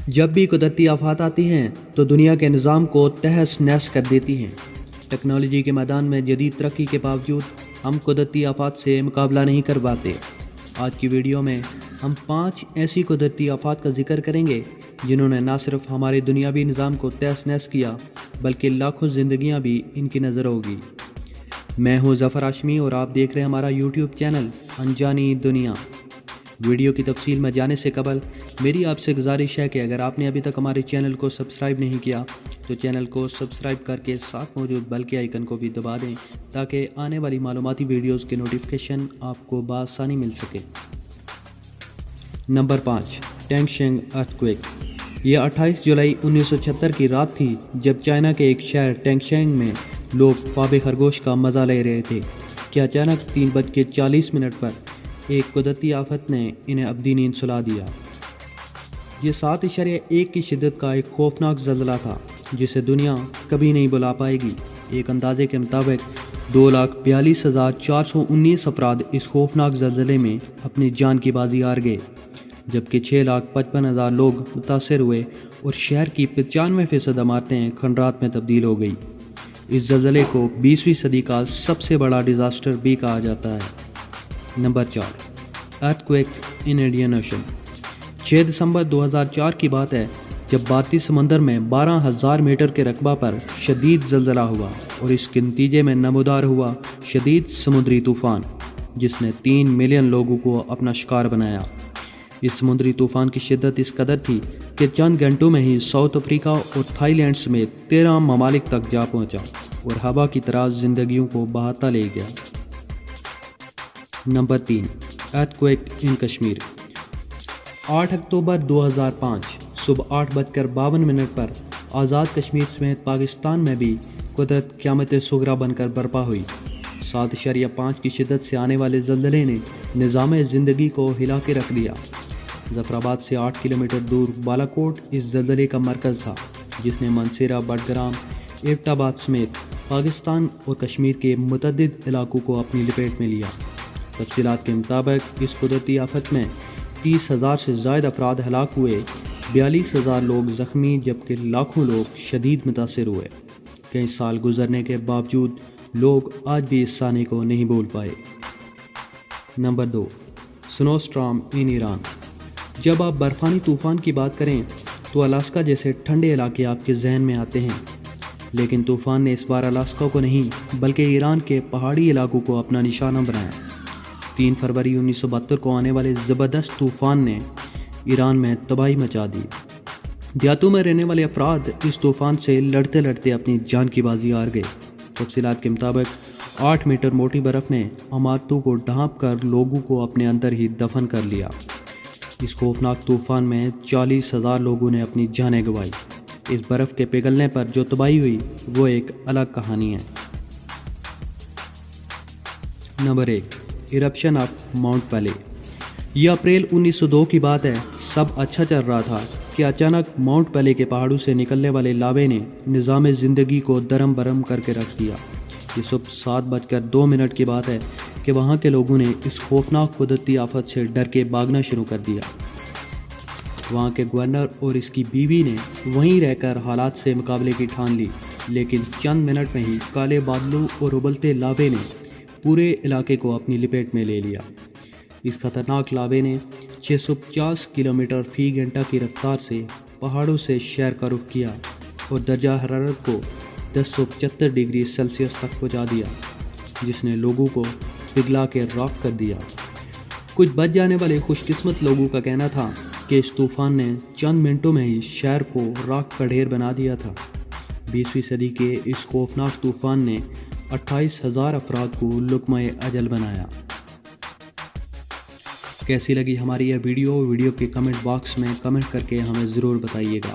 جب بھی قدرتی آفات آتی ہیں تو دنیا کے نظام کو تہس نہس کر دیتی ہیں۔ ٹیکنالوجی کے میدان میں جدید ترقی کے باوجود ہم قدرتی آفات سے مقابلہ نہیں کر پاتے۔ آج کی ویڈیو میں ہم 5 ایسی قدرتی آفات کا ذکر کریں گے جنہوں نے نہ صرف ہمارے دنیاوی نظام کو تہس نہس کیا بلکہ لاکھوں زندگیاں بھی ان کی نظر ہوگی۔ میں ہوں ظفر ہاشمی اور آپ دیکھ رہے ہیں ہمارا یوٹیوب چینل انجانی دنیا۔ ویڈیو کی تفصیل میں جانے سے قبل میری آپ سے گزارش ہے کہ اگر آپ نے ابھی تک ہمارے چینل کو سبسکرائب نہیں کیا تو چینل کو سبسکرائب کر کے ساتھ موجود بیل کے آئیکن کو بھی دبا دیں تاکہ آنے والی معلوماتی ویڈیوز کے نوٹیفیکیشن آپ کو بآسانی مل سکے۔ نمبر 5، ٹینگشنگ ارتھکویک۔ یہ 28 جولائی 1976 کی رات تھی جب چائنا کے ایک شہر ٹینگشنگ میں لوگ خواب خرگوش کا مزہ لے رہے تھے کہ اچانک 3:40 پر ایک قدرتی آفت نے انہیں ابدی نیند سلا دیا۔ یہ 7.1 کی شدت کا ایک خوفناک زلزلہ تھا جسے دنیا کبھی نہیں بھلا پائے گی۔ ایک اندازے کے مطابق 2,42,419 افراد اس خوفناک زلزلے میں اپنی جان کی بازی ہار گئے، جبکہ 6,55,000 لوگ متاثر ہوئے اور شہر کی 95% عمارتیں کھنڈرات میں تبدیل ہو گئی۔ اس زلزلے کو 20ویں صدی کا سب سے بڑا ڈیزاسٹر بھی کہا جاتا ہے۔ نمبر 4، ارتھکویک ان انڈین اوشن۔ 6 دسمبر 2004 کی بات ہے جب بھارتی سمندر میں 12,000 میٹر کے رقبہ پر شدید زلزلہ ہوا اور اس کے نتیجے میں نمودار ہوا شدید سمندری طوفان جس نے 3 ملین لوگوں کو اپنا شکار بنایا۔ اس سمندری طوفان کی شدت اس قدر تھی کہ چند گھنٹوں میں ہی ساؤتھ افریقہ اور تھائی لینڈ سمیت 13 ممالک تک جا پہنچا اور ہوا کی طرح زندگیوں کو بہاتا لے گیا۔ نمبر 3، ارتھکویک ان کشمیر۔ 8 اکتوبر 2005 صبح 8:52 پر آزاد کشمیر سمیت پاکستان میں بھی قدرت قیامت صغریٰ بن کر برپا ہوئی۔ 7.5 کی شدت سے آنے والے زلزلے نے نظام زندگی کو ہلا کے رکھ دیا۔ ظفر آباد سے 8 کلومیٹر دور بالا کوٹ اس زلزلے کا مرکز تھا جس نے منصیرہ، بٹگرام، ایبٹ آباد سمیت پاکستان اور کشمیر کے متعدد علاقوں کو اپنی لپیٹ میں لیا۔ تفصیلات کے مطابق اس قدرتی آفت میں 30,000 سے زائد افراد ہلاک ہوئے، 42,000 لوگ زخمی جبکہ لاکھوں لوگ شدید متاثر ہوئے۔ کئی سال گزرنے کے باوجود لوگ آج بھی اس سانے کو نہیں بھول پائے۔ نمبر 2، سنو اسٹارم ان ایران۔ جب آپ برفانی طوفان کی بات کریں تو الاسکا جیسے ٹھنڈے علاقے آپ کے ذہن میں آتے ہیں، لیکن طوفان نے اس بار الاسکا کو نہیں بلکہ ایران کے پہاڑی علاقوں کو اپنا نشانہ بنایا۔ 3 فروری 1972 کو آنے والے زبردست طوفان نے ایران میں تباہی مچا دی۔ دیہاتوں میں رہنے والے افراد اس طوفان سے لڑتے لڑتے اپنی جان کی بازی ہار گئے۔ تفصیلات کے مطابق 8 میٹر موٹی برف نے عمارتوں کو ڈھانپ کر لوگوں کو اپنے اندر ہی دفن کر لیا۔ اس خوفناک طوفان میں 40,000 لوگوں نے اپنی جانیں گنوائی۔ اس برف کے پگھلنے پر جو تباہی ہوئی وہ ایک الگ کہانی ہے۔ نمبر 1، ایرپشن آف ماؤنٹ پیلے۔ یہ اپریل 1902 کی بات ہے۔ سب اچھا چل رہا تھا کہ اچانک ماؤنٹ پیلے کے پہاڑوں سے نکلنے والے لاوے نے نظام زندگی کو درم برم کر کے رکھ دیا۔ یہ صبح 7:02 کی بات ہے کہ وہاں کے لوگوں نے اس خوفناک قدرتی آفت سے ڈر کے بھاگنا شروع کر دیا۔ وہاں کے گورنر اور اس کی بیوی نے وہیں رہ کر حالات سے مقابلے کی ٹھان لی، لیکن چند منٹ میں ہی کالے بادلوں اور ابلتے لاوے نے پورے علاقے کو اپنی لپیٹ میں لے لیا۔ اس خطرناک لاوے نے 650 کلومیٹر فی گھنٹہ کی رفتار سے پہاڑوں سے شہر کا رخ کیا اور درجہ حرارت کو 1075 ڈگری سیلسیس تک پہنچا دیا، جس نے لوگوں کو پگھلا کے راکھ کر دیا۔ کچھ بچ جانے والے خوش قسمت لوگوں کا کہنا تھا کہ اس طوفان نے چند منٹوں میں ہی شہر کو راکھ کا ڈھیر بنا دیا تھا۔ 20ویں صدی کے اس خوفناک طوفان نے 28,000 افراد کو لقمہ اجل بنایا۔ کیسی لگی ہماری یہ ویڈیو کے کمنٹ باکس میں کمنٹ کر کے ہمیں ضرور بتائیے گا۔